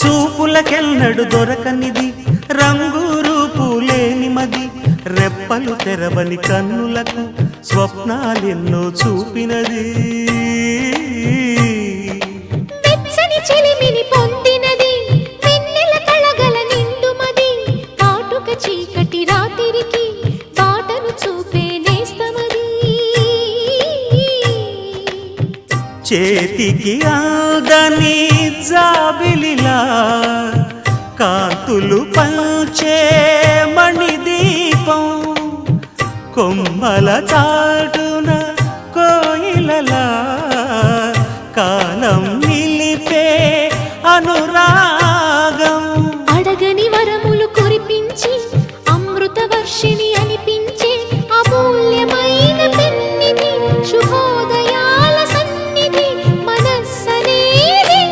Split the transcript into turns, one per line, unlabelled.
చూపులకెన్నడు దొరకనిది రంగు రూపు లేని మది రెప్పలు తెరవని కన్నులకు స్వప్నాలెన్నో చూపినది
వెచ్చని చెలిమిని పొందినది వెన్నెల కళగల నిండుమది కాటుక చీకటి రాత్రికి బాటను చూపే నేస్తమది
చేతికి ఆదని జాబిలిలా కాంతులు పంచే మణిదీపం కొమ్మల చాటున కోయిలలా కాలం నిలిపే అనురాగం
అడగని వరములు కురిపించి అమృత వర్షిణి అనిపించే అమూల్యమైన పెన్నిధి శుభోదయాల సన్నిధి మనస్సనేది